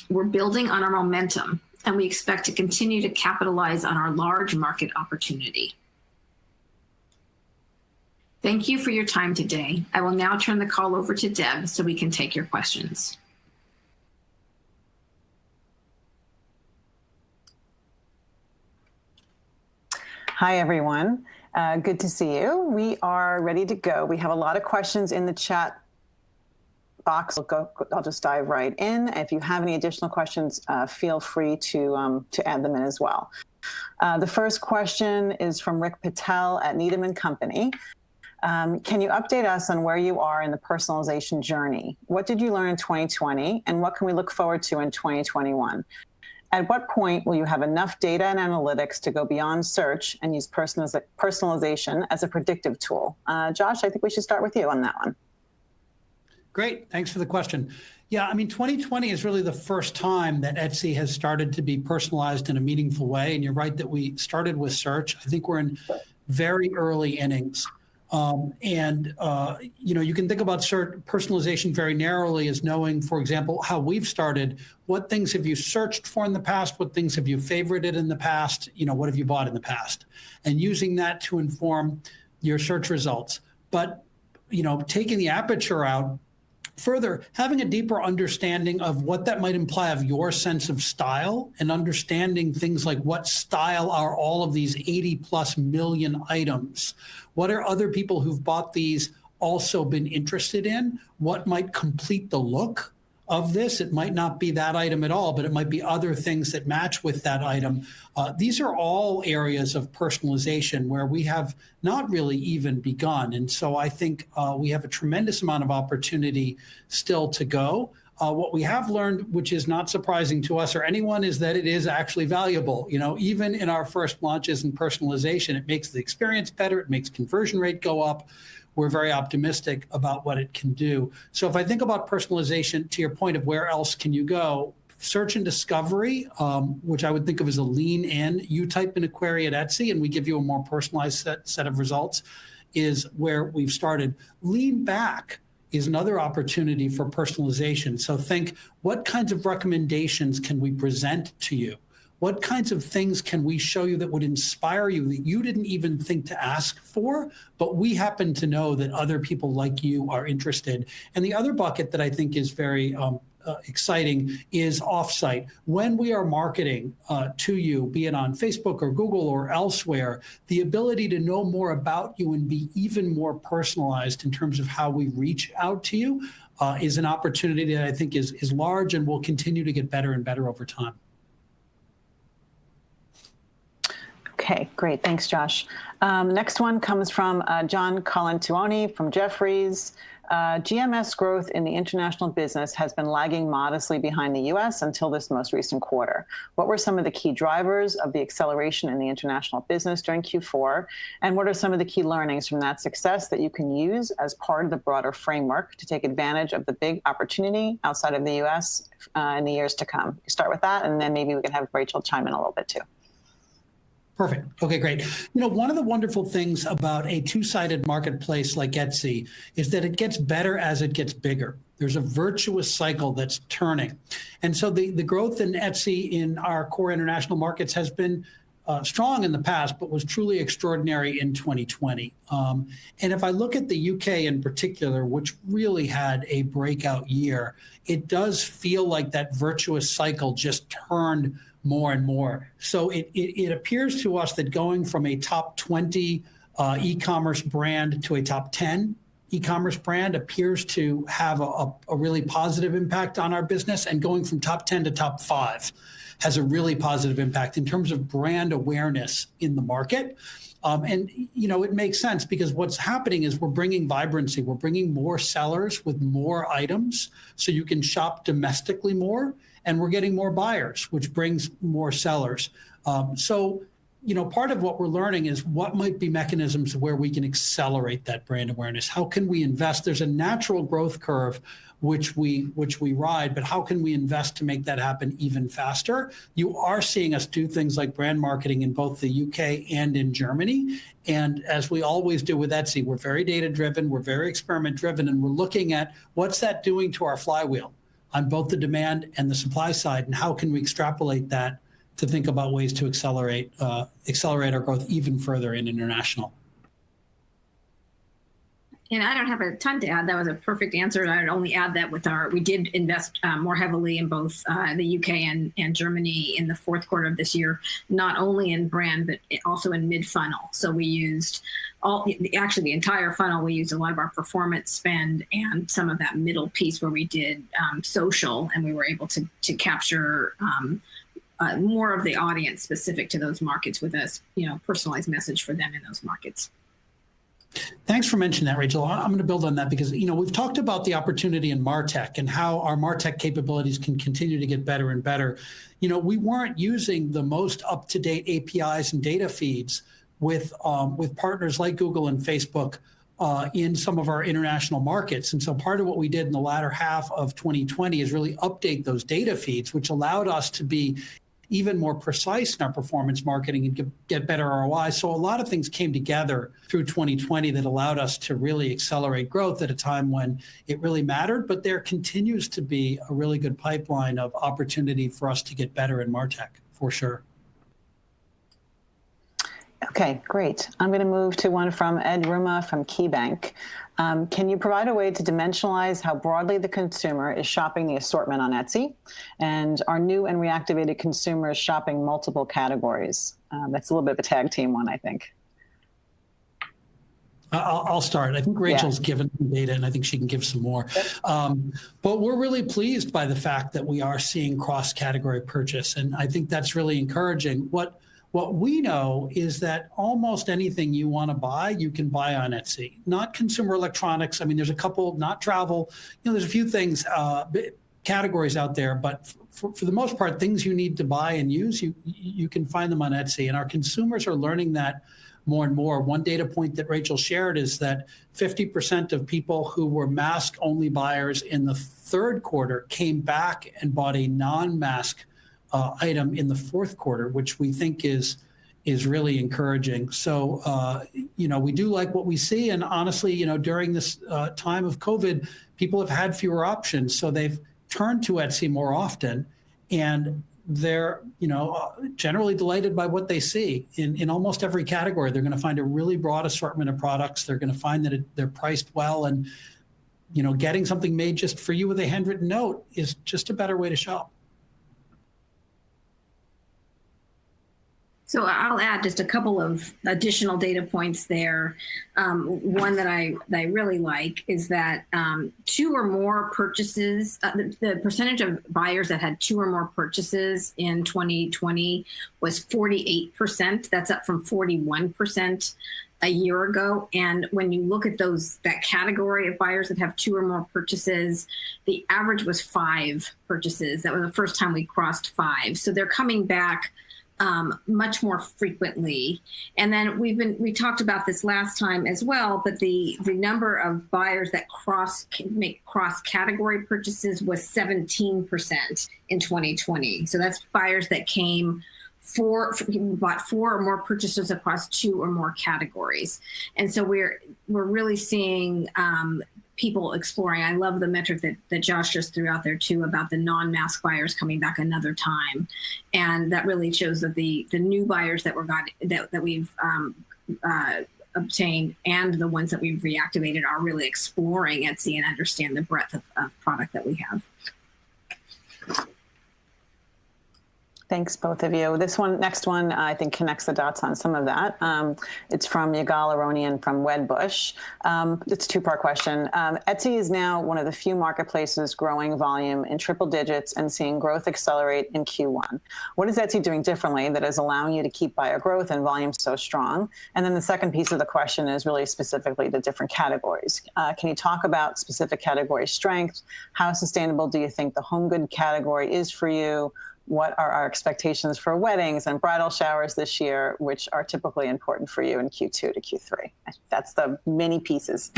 We're building on our momentum, and we expect to continue to capitalize on our large market opportunity. Thank you for your time today. I will now turn the call over to Deb so we can take your questions. Hi, everyone. Good to see you. We are ready to go. We have a lot of questions in the chat box. I'll just dive right in. If you have any additional questions, feel free to add them in as well. The first question is from Rick Patel at Needham & Company. Can you update us on where you are in the personalization journey? What did you learn in 2020, and what can we look forward to in 2021? At what point will you have enough data and analytics to go beyond search and use personalization as a predictive tool? Josh, I think we should start with you on that one. Great, thanks for the question. Yeah, I mean, 2020 is really the first time that Etsy has started to be personalized in a meaningful way. And you're right that we started with search. I think we're in very early innings. You can think about personalization very narrowly as knowing, for example, how we've started. What things have you searched for in the past? What things have you favorited in the past? What have you bought in the past? And using that to inform your search results. But, taking the aperture out further, having a deeper understanding of what that might imply of your sense of style, and understanding things like what style are all of these 80 plus million items. What are other people who've bought these also been interested in? What might complete the look of this? It might not be that item at all, but it might be other things that match with that item. These are all areas of personalization where we have not really even begun. And so I think we have a tremendous amount of opportunity still to go. What we have learned, which is not surprising to us or anyone, is that it is actually valuable. Even in our first launches in personalization, it makes the experience better. It makes conversion rate go up. We're very optimistic about what it can do. So if I think about personalization, to your point of where else can you go, search and discovery, which I would think of as a lean in. You type in a query at Etsy and we give you a more personalized set of results, is where we've started. Lean back is another opportunity for personalization. So think, what kinds of recommendations can we present to you? What kinds of things can we show you that would inspire you that you didn't even think to ask for, but we happen to know that other people like you are interested? And the other bucket that I think is very exciting is offsite. When we are marketing to you, be it on Facebook or Google or elsewhere, the ability to know more about you and be even more personalized in terms of how we reach out to you is an opportunity that I think is large and will continue to get better and better over time. Okay, great. Thanks, Josh. Next one comes from John Colantuoni from Jefferies. GMS growth in the international business has been lagging modestly behind the U.S. until this most recent quarter. What were some of the key drivers of the acceleration in the international business during Q4? And what are some of the key learnings from that success that you can use as part of the broader framework to take advantage of the big opportunity outside of the U.S. In the years to come? Start with that, and then maybe we can have Rachel chime in a little bit too. Perfect. Okay, great. One of the wonderful things about a two-sided marketplace like Etsy is that it gets better as it gets bigger. There's a virtuous cycle that's turning. And so the growth in Etsy in our core international markets has been strong in the past, but was truly extraordinary in 2020. And if I look at the UK in particular, which really had a breakout year, it does feel like that virtuous cycle just turned more and more. So it appears to us that going from a top 20 e-commerce brand to a top 10 e-commerce brand appears to have a really positive impact on our business, and going from top 10 to top 5 has a really positive impact in terms of brand awareness in the market. And it makes sense because what's happening is we're bringing vibrancy. We're bringing more sellers with more items so you can shop domestically more, and we're getting more buyers, which brings more sellers. So part of what we're learning is what might be mechanisms where we can accelerate that brand awareness. How can we invest? There's a natural growth curve which we ride, but how can we invest to make that happen even faster? You are seeing us do things like brand marketing in both the UK and in Germany. And as we always do with Etsy, we're very data-driven, we're very experiment-driven, and we're looking at what's that doing to our flywheel on both the demand and the supply side, and how can we extrapolate that to think about ways to accelerate our growth even further in international. And I don't have a ton to add. That was a perfect answer. And I'd only add that we did invest more heavily in both the UK and Germany in the fourth quarter of this year, not only in brand, but also in mid-funnel. So we used the entire funnel. We used a lot of our performance spend and some of that middle piece where we did social, and we were able to capture more of the audience specific to those markets with a personalized message for them in those markets. Thanks for mentioning that, Rachel. I'm going to build on that because, we've talked about the opportunity in MarTech and how our MarTech capabilities can continue to get better and better. We weren't using the most up-to-date APIs and data feeds with partners like Google and Facebook in some of our international markets. And so part of what we did in the latter half of 2020 is really update those data feeds, which allowed us to be even more precise in our performance marketing and get better ROI. So a lot of things came together through 2020 that allowed us to really accelerate growth at a time when it really mattered. But there continues to be a really good pipeline of opportunity for us to get better in MarTech, for sure. Okay, great. I'm going to move to one from Ed Ruma from KeyBank. Can you provide a way to dimensionalize how broadly the consumer is shopping the assortment on Etsy? And are new and reactivated consumers shopping multiple categories? That's a little bit of a tag team one, I think. I'll start. I think Rachel's given some data, and I think she can give some more. But we're really pleased by the fact that we are seeing cross-category purchase, and I think that's really encouraging. What we know is that almost anything you want to buy, you can buy on Etsy. Not consumer electronics. I mean, there's a couple, not travel. There's a few things, categories out there, but for the most part, things you need to buy and use, you can find them on Etsy. And our consumers are learning that more and more. One data point that Rachel shared is that 50% of people who were mask-only buyers in the third quarter came back and bought a non-mask item in the fourth quarter, which we think is really encouraging. So, we do like what we see. And honestly, during this time of COVID, people have had fewer options. So they've turned to Etsy more often. And they're, generally delighted by what they see. In almost every category, they're going to find a really broad assortment of products. They're going to find that they're priced well. And, getting something made just for you with a handwritten note is just a better way to shop. So I'll add just a couple of additional data points there. One that I really like is that 2 or more purchases, the percentage of buyers that had 2 or more purchases in 2020 was 48%. That's up from 41% a year ago. And when you look at that category of buyers that have 2 or more purchases, the average was 5 purchases. That was the first time we crossed 5. So they're coming back much more frequently. And then we talked about this last time as well, but the number of buyers that make cross category purchases was 17% in 2020. So that's buyers that bought 4 or more purchases across 2 or more categories. And so we're really seeing people exploring. I love the metric that Josh just threw out there too about the non-mask buyers coming back another time, and that really shows that the new buyers that we've obtained and the ones that we've reactivated are really exploring Etsy and understand the breadth of product that we have. Thanks, both of you. Next one, I think connects the dots on some of that. It's from Yigal Aronian from Wedbush. It's a 2-part question. Etsy is now one of the few marketplaces growing volume in triple digits and seeing growth accelerate in Q1. What is Etsy doing differently that is allowing you to keep buyer growth and volume so strong? And then the second piece of the question is really specifically the different categories. Can you talk about specific category strength? How sustainable do you think the home good category is for you? What are our expectations for weddings and bridal showers this year, which are typically important for you in Q2 to Q3? That's the many pieces.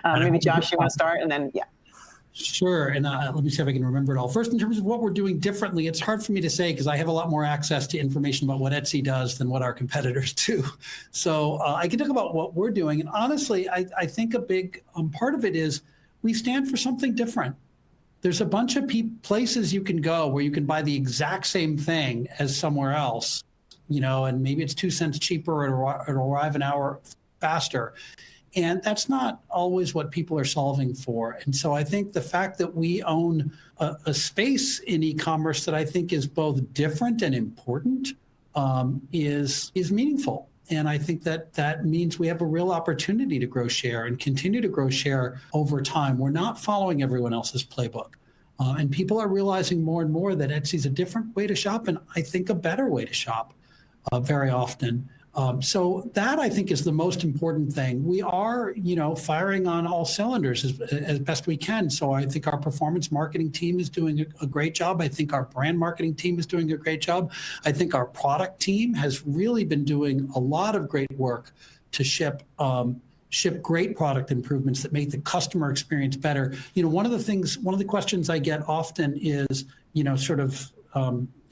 Maybe Josh, you want to start, and then, yeah. Sure, and let me see if I can remember it all. First, in terms of what we're doing differently, it's hard for me to say because I have a lot more access to information about what Etsy does than what our competitors do. So I can talk about what we're doing. And honestly, I think a big part of it is we stand for something different. There's a bunch of places you can go where you can buy the exact same thing as somewhere else, and maybe it's 2 cents cheaper or it'll arrive an hour faster. And that's not always what people are solving for. And so I think the fact that we own a space in e-commerce that I think is both different and important is meaningful. And I think that means we have a real opportunity to grow share and continue to grow share over time. We're not following everyone else's playbook. And people are realizing more and more that Etsy's a different way to shop, and I think a better way to shop very often. So that, I think, is the most important thing. We are, firing on all cylinders as best we can. So I think our performance marketing team is doing a great job. I think our brand marketing team is doing a great job. I think our product team has really been doing a lot of great work to ship great product improvements that make the customer experience better. One of the questions I get often is,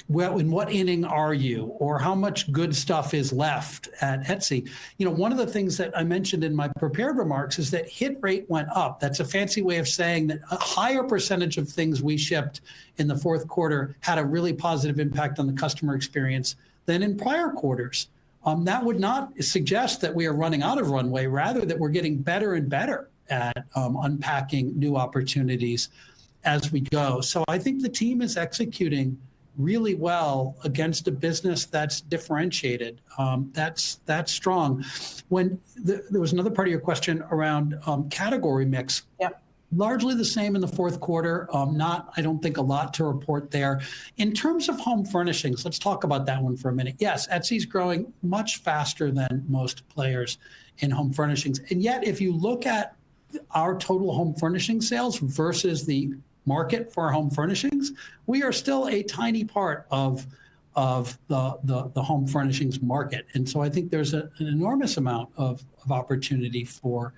well, in what inning are you, or how much good stuff is left at Etsy? One of the things that I mentioned in my prepared remarks is that hit rate went up. That's a fancy way of saying that a higher percentage of things we shipped in the fourth quarter had a really positive impact on the customer experience than in prior quarters. That would not suggest that we are running out of runway, rather that we're getting better and better at unpacking new opportunities as we go. So I think the team is executing really well against a business that's differentiated. That's strong. When there was another part of your question around category mix. Yeah. Largely the same in the fourth quarter. I don't think a lot to report there. In terms of home furnishings, let's talk about that one for a minute. Yes, Etsy's growing much faster than most players in home furnishings. And yet, if you look at our total home furnishing sales versus the market for home furnishings, we are still a tiny part of the home furnishings market. And so I think there's an enormous amount of opportunity for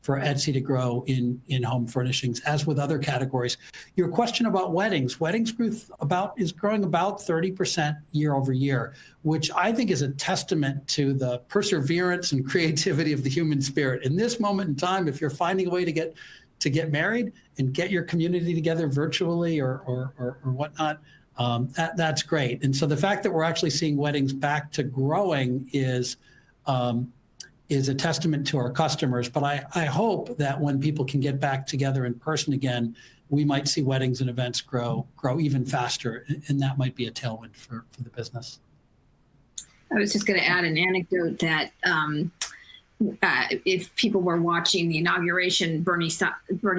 Etsy to grow in home furnishings, as with other categories. Your question about weddings is growing about 30% year over year, which I think is a testament to the perseverance and creativity of the human spirit. In this moment in time, if you're finding a way to get married and get your community together virtually or whatnot, that's great. And so the fact that we're actually seeing weddings back to growing is a testament to our customers. But I hope that when people can get back together in person again, we might see weddings and events grow even faster, and that might be a tailwind for the business. I was just going to add an anecdote that if people were watching the inauguration, Bernie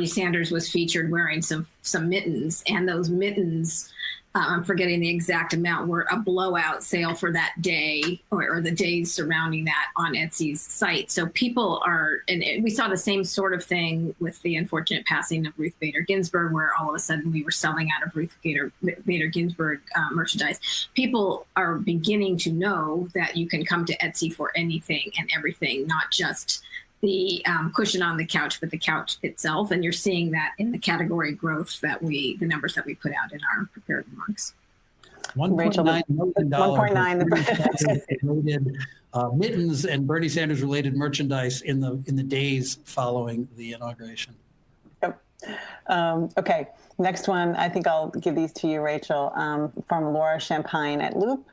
Sanders was featured wearing some mittens, and those mittens I'm forgetting the exact amount, were a blowout sale for that day or the days surrounding that on Etsy's site. So people are, and we saw the same sort of thing with the unfortunate passing of Ruth Bader Ginsburg, where all of a sudden we were selling out of Ruth Bader Ginsburg merchandise. People are beginning to know that you can come to Etsy for anything and everything, not just the cushion on the couch, but the couch itself. And you're seeing that in the category growth the numbers that we put out in our prepared remarks. $1.9 million related mittens and Bernie Sanders related merchandise in the days following the inauguration. Yep. Okay. Next one, I think I'll give these to you, Rachel, from Laura Champagne at Loop.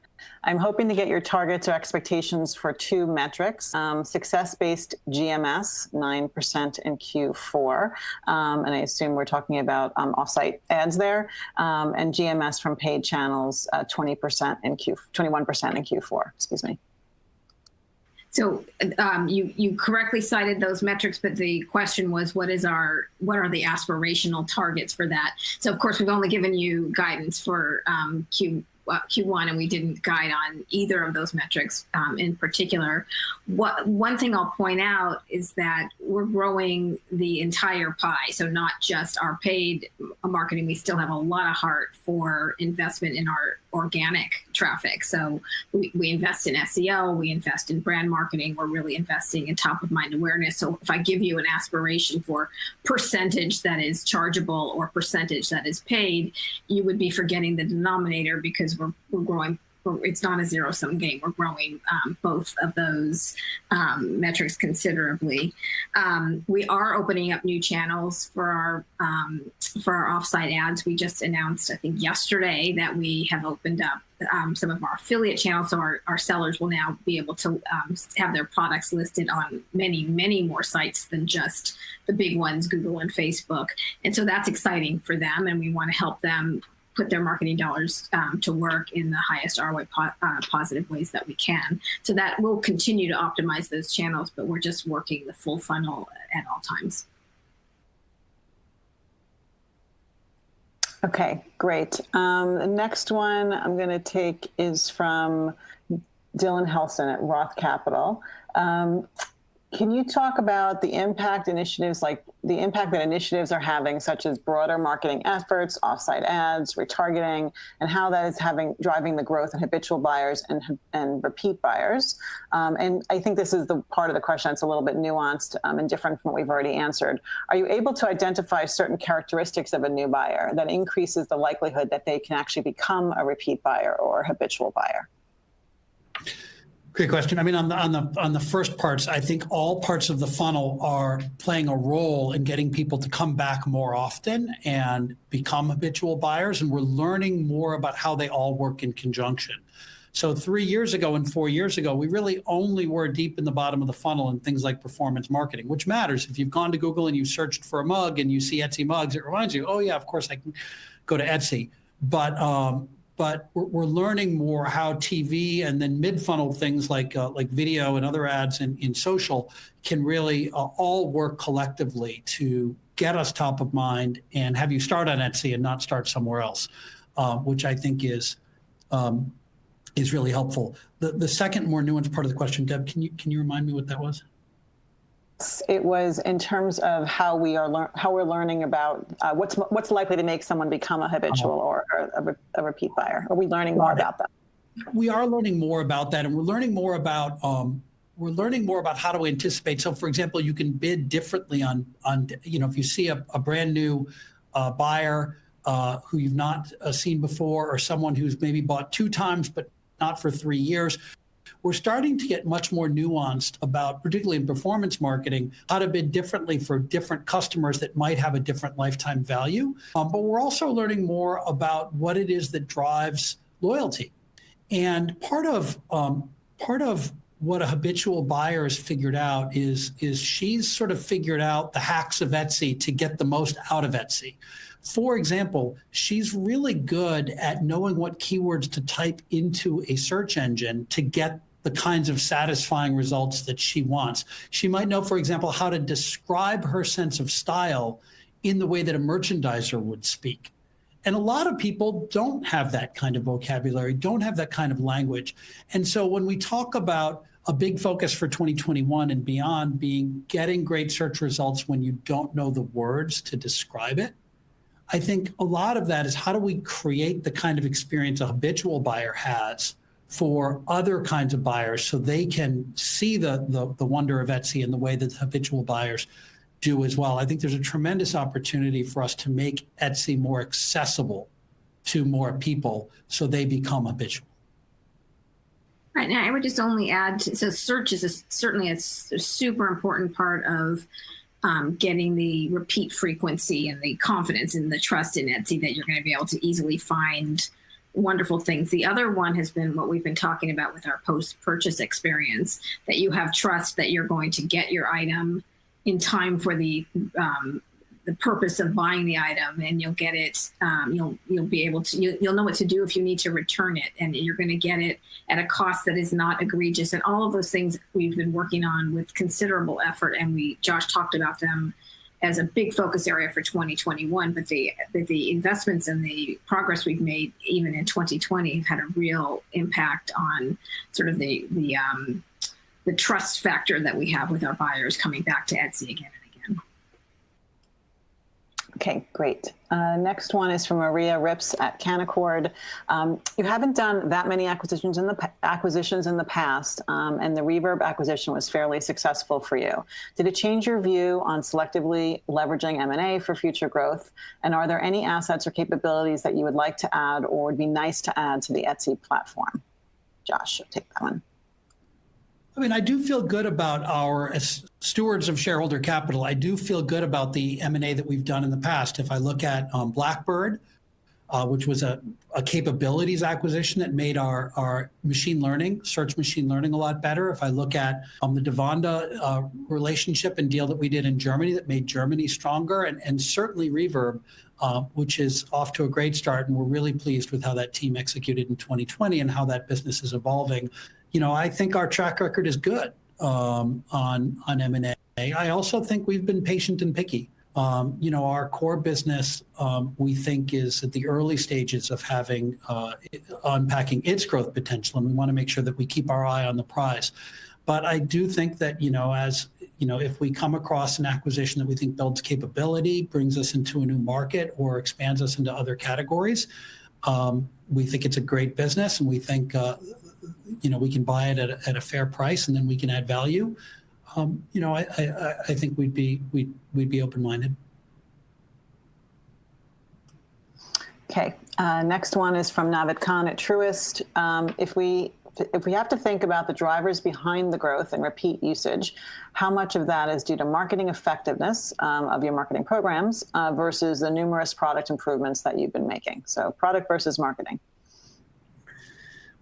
I'm hoping to get your targets or expectations for two metrics, success-based GMS, 9% in Q4, and I assume we're talking about offsite ads there, and GMS from paid channels, 21% in Q4, excuse me. So you correctly cited those metrics, but the question was, what are the aspirational targets for that? So of course, we've only given you guidance for Q1, and we didn't guide on either of those metrics in particular. One thing I'll point out is that we're growing the entire pie, so not just our paid marketing. We still have a lot of heart for investment in our organic traffic. So we invest in SEO, we invest in brand marketing, we're really investing in top of mind awareness. So if I give you an aspiration for percentage that is chargeable or percentage that is paid, you would be forgetting the denominator, because we're growing. It's not a zero-sum game. We're growing both of those metrics considerably. We are opening up new channels for our offsite ads. We just announced, I think yesterday, that we have opened up some of our affiliate channels, so our sellers will now be able to have their products listed on many, many more sites than just the big ones, Google and Facebook. And so that's exciting for them, and we want to help them put their marketing dollars to work in the highest ROI positive ways that we can. So that we'll continue to optimize those channels, but we're just working the full funnel at all times. Okay, great. The next one I'm going to take is from Dylan Helson at Roth Capital. Can you talk about the impact that initiatives are having, such as broader marketing efforts, offsite ads, retargeting, and how that is driving the growth in habitual buyers and repeat buyers? And I think this is the part of the question that's a little bit nuanced and different from what we've already answered. Are you able to identify certain characteristics of a new buyer that increases the likelihood that they can actually become a repeat buyer or a habitual buyer? Great question. I mean, on the first parts, I think all parts of the funnel are playing a role in getting people to come back more often and become habitual buyers. And we're learning more about how they all work in conjunction. So 3 years ago and 4 years ago, we really only were deep in the bottom of the funnel in things like performance marketing, which matters. If you've gone to Google and you searched for a mug and you see Etsy mugs, it reminds you, oh yeah, of course I can go to Etsy. But we're learning more how TV and then mid-funnel things like video and other ads in social can really all work collectively to get us top of mind and have you start on Etsy and not start somewhere else, which I think is really helpful. The second more nuanced part of the question, Deb, can you remind me what that was? It was in terms of how we're learning about what's likely to make someone become a habitual or a repeat buyer. Are we learning more about that? We are learning more about that, and we're learning more about how to anticipate. So, for example, you can bid differently on if you see a brand new buyer who you've not seen before, or someone who's maybe bought 2 times but not for 3 years. We're starting to get much more nuanced about, particularly in performance marketing, how to bid differently for different customers that might have a different lifetime value. But we're also learning more about what it is that drives loyalty. And part of what a habitual buyer has figured out is she's sort of figured out the hacks of Etsy to get the most out of Etsy. For example, she's really good at knowing what keywords to type into a search engine to get the kinds of satisfying results that she wants. She might know, for example, how to describe her sense of style in the way that a merchandiser would speak. And a lot of people don't have that kind of vocabulary, don't have that kind of language. And so when we talk about a big focus for 2021 and beyond being getting great search results when you don't know the words to describe it, I think a lot of that is how do we create the kind of experience a habitual buyer has for other kinds of buyers so they can see the wonder of Etsy and the way that habitual buyers do as well. I think there's a tremendous opportunity for us to make Etsy more accessible to more people so they become habitual. Right, and I would just only add, so search is certainly a super important part of getting the repeat frequency and the confidence and the trust in Etsy that you're going to be able to easily find wonderful things. The other one has been what we've been talking about with our post-purchase experience, that you have trust that you're going to get your item in time for the purpose of buying the item, and you'll get it. You'll be able to. You'll know what to do if you need to return it, and you're going to get it at a cost that is not egregious. And all of those things we've been working on with considerable effort, and Josh talked about them as a big focus area for 2021. But the investments and the progress we've made even in 2020 have had a real impact on sort of the trust factor that we have with our buyers coming back to Etsy again and again. Okay, great. Next one is from Maria Rips at Canaccord. You haven't done that many acquisitions in the past, and the Reverb acquisition was fairly successful for you. Did it change your view on selectively leveraging M&A for future growth? And are there any assets or capabilities that you would like to add or would be nice to add to the Etsy platform? Josh, take that one. I mean, I do feel good about as stewards of shareholder capital. I do feel good about the M&A that we've done in the past. If I look at Blackbird, which was a capabilities acquisition that made our machine learning, search machine learning a lot better. If I look at the Devanda relationship and deal that we did in Germany that made Germany stronger, and certainly Reverb, which is off to a great start. And we're really pleased with how that team executed in 2020 and how that business is evolving. I think our track record is good on M&A. I also think we've been patient and picky. Our core business, we think, is at the early stages of unpacking its growth potential, and we want to make sure that we keep our eye on the prize. But I do think that, if we come across an acquisition that we think builds capability, brings us into a new market, or expands us into other categories, we think it's a great business, and we think we can buy it at a fair price, and then we can add value. I think we'd be open-minded. Okay. Next one is from Navid Khan at Truist. If we have to think about the drivers behind the growth and repeat usage, how much of that is due to marketing effectiveness of your marketing programs versus the numerous product improvements that you've been making? So product versus marketing.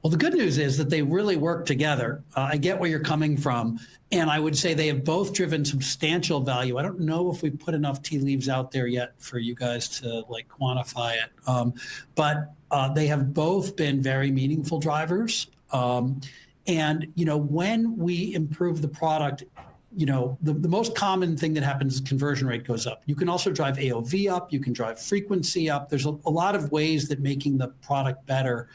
Well, the good news is that they really work together. I get where you're coming from, and I would say they have both driven substantial value. I don't know if we put enough tea leaves out there yet for you guys to quantify it, but they have both been very meaningful drivers. And when we improve the product, the most common thing that happens is conversion rate goes up. You can also drive AOV up. You can drive frequency up. There's a lot of ways that making the product better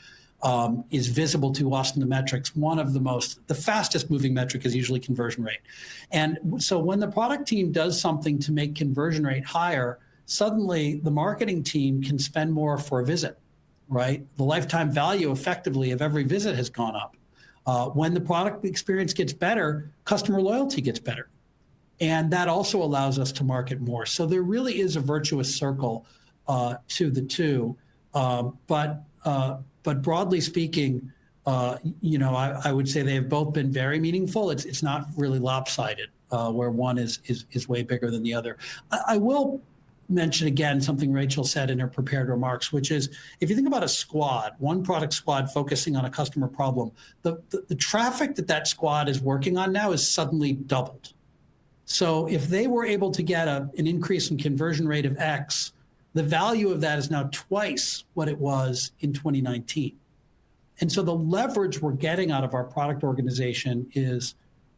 is visible to us in the metrics. One of the fastest moving metric is usually conversion rate. And so when the product team does something to make conversion rate higher, suddenly the marketing team can spend more for a visit, right? The lifetime value effectively of every visit has gone up. When the product experience gets better, customer loyalty gets better. And that also allows us to market more. So there really is a virtuous circle to the two. But broadly speaking, I would say they have both been very meaningful. It's not really lopsided, where one is way bigger than the other. I will mention again something Rachel said in her prepared remarks, which is if you think about a squad, one product squad focusing on a customer problem, the traffic that squad is working on now is suddenly doubled. So if they were able to get an increase in conversion rate of X, the value of that is now twice what it was in 2019. And so the leverage we're getting out of our product organization is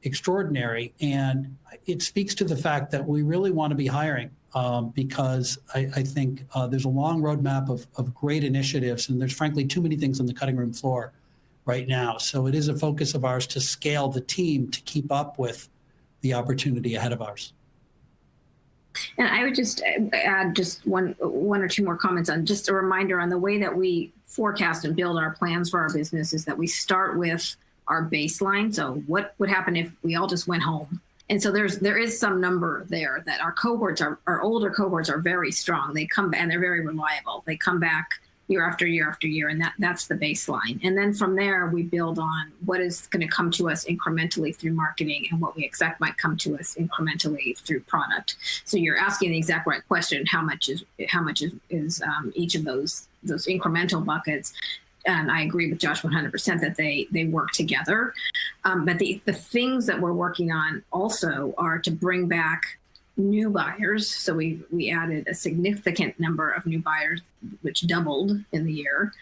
extraordinary. And it speaks to the fact that we really want to be hiring because I think there's a long roadmap of great initiatives, and there's frankly too many things on the cutting room floor right now. So it is a focus of ours to scale the team to keep up with the opportunity ahead of ours. And I would just add just one or two more comments on just a reminder on the way that we forecast and build our plans for our business is that we start with our baseline. So what would happen if we all just went home? And so there is some number there that our older cohorts are very strong. They come back and they're very reliable. They come back year after year after year, and that's the baseline. And then from there, we build on what is going to come to us incrementally through marketing and what we expect might come to us incrementally through product. So you're asking the exact right question: how much is each of those incremental buckets? And I agree with Josh 100% that they work together. But the things that we're working on also are to bring back new buyers. So we added a significant number of new buyers, which doubled in the year.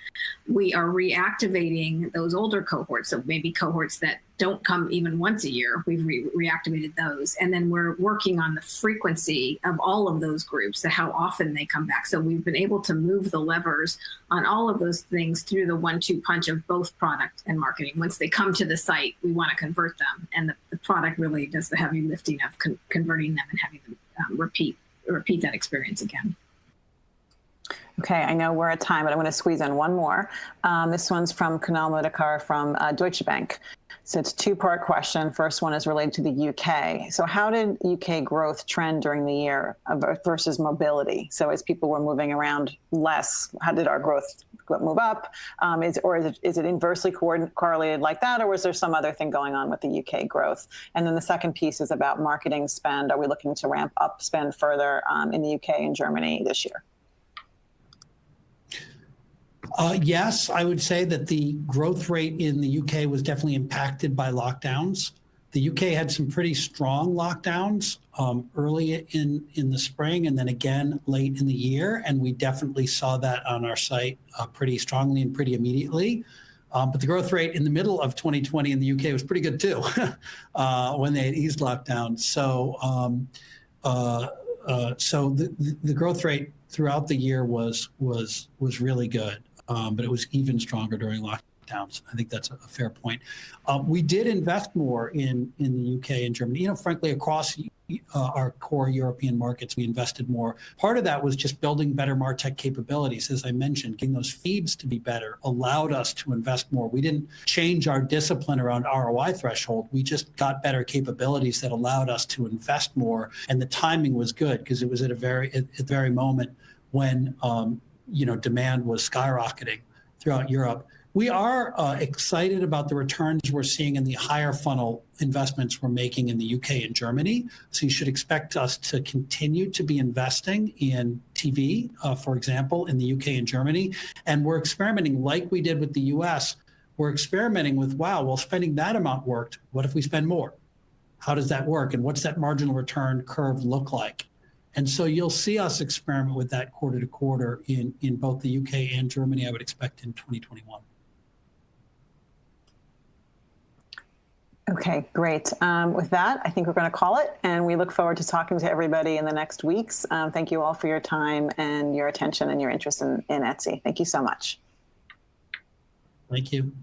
We are reactivating those older cohorts, so maybe cohorts that don't come even once a year. We've reactivated those. And then we're working on the frequency of all of those groups, so how often they come back. So we've been able to move the levers on all of those things through the 1-2 punch of both product and marketing. Once they come to the site, we want to convert them. And the product really does the heavy lifting of converting them and having them repeat that experience again. Okay, I know we're at time, but I'm going to squeeze in one more. This one's from Kunal Mudikar from Deutsche Bank. So it's a two-part question. First one is related to the UK. So how did UK growth trend during the year versus mobility? So as people were moving around less, how did our growth move up? Is it inversely correlated like that, or was there some other thing going on with the UK growth? And then the second piece is about marketing spend. Are we looking to ramp up spend further in the UK and Germany this year? Yes, I would say that the growth rate in the UK was definitely impacted by lockdowns. The UK had some pretty strong lockdowns early in the spring and then again late in the year. And we definitely saw that on our site pretty strongly and pretty immediately. But the growth rate in the middle of 2020 in the UK was pretty good too when they had eased lockdowns. So the growth rate throughout the year was really good. But it was even stronger during lockdowns. I think that's a fair point. We did invest more in the UK and Germany. Frankly, across our core European markets, we invested more. Part of that was just building better MarTech capabilities. As I mentioned, getting those feeds to be better allowed us to invest more. We didn't change our discipline around ROI threshold. We just got better capabilities that allowed us to invest more. And the timing was good because it was at the very moment when demand was skyrocketing throughout Europe. We are excited about the returns we're seeing in the higher funnel investments we're making in the UK and Germany. So you should expect us to continue to be investing in TV, for example, in the UK and Germany. And we're experimenting like we did with the US. We're experimenting with, spending that amount worked. What if we spend more? How does that work? And what's that marginal return curve look like? And so you'll see us experiment with that quarter to quarter in both the UK and Germany, I would expect in 2021. Okay, great. With that, I think we're going to call it, and we look forward to talking to everybody in the next weeks. Thank you all for your time and your attention and your interest in Etsy. Thank you so much. Thank you.